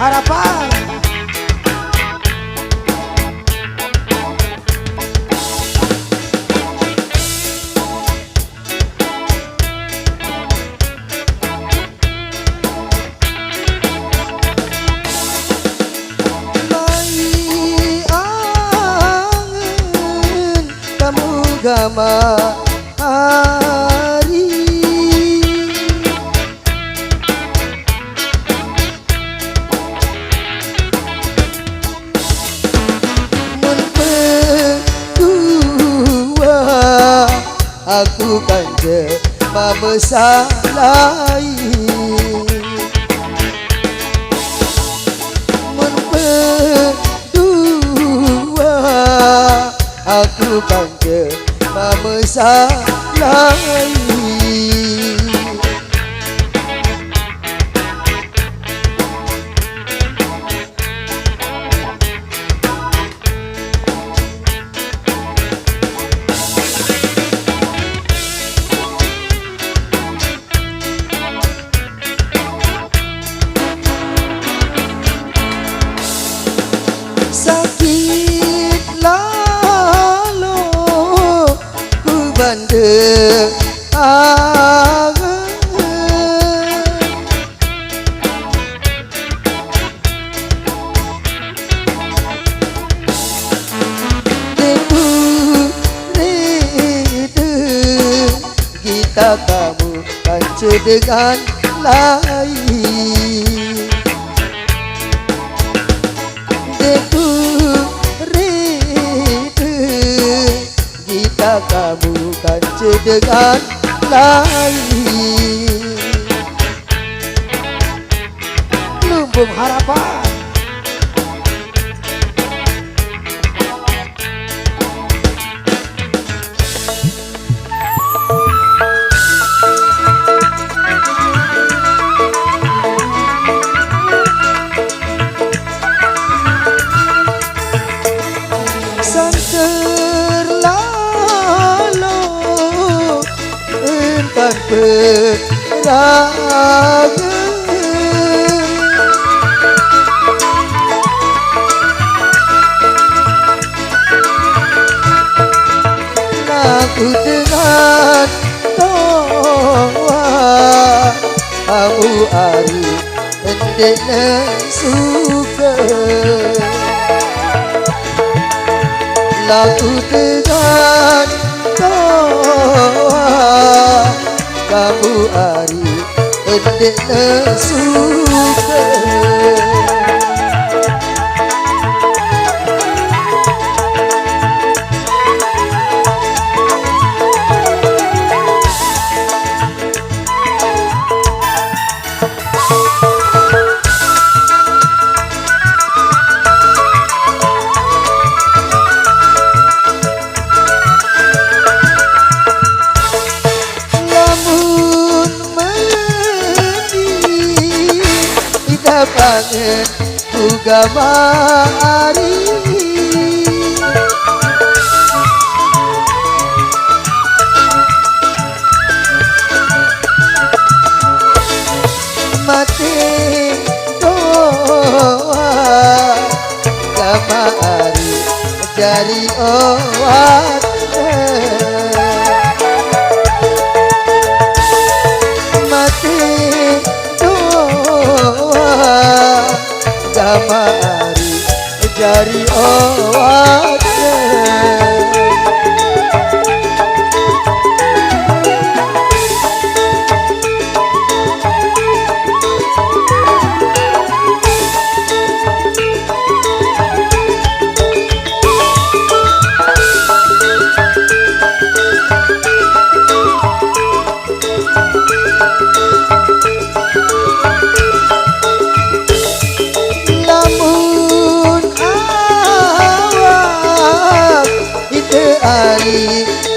harapan. Gama hari mun berdua aku kan jema mesalahi mun berdua aku kan mesalahi bandeng angen debu rede kita kamu kanca dengan lain debu rede kita kamu kanca dengan lain Lumbung harapan. Peraga aku dengan toa kamu ari endeknya suka laku dengan toa kamu ari endeknya suka banget juga mari mati doa gama ari jari oat mari jari oatnya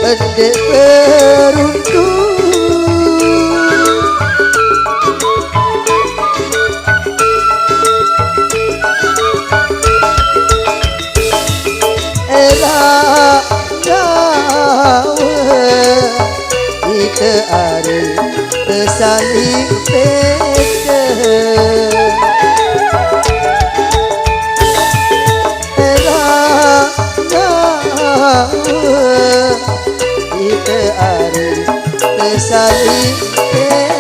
pendek beruntung era gawe kita hari tersaling pede saling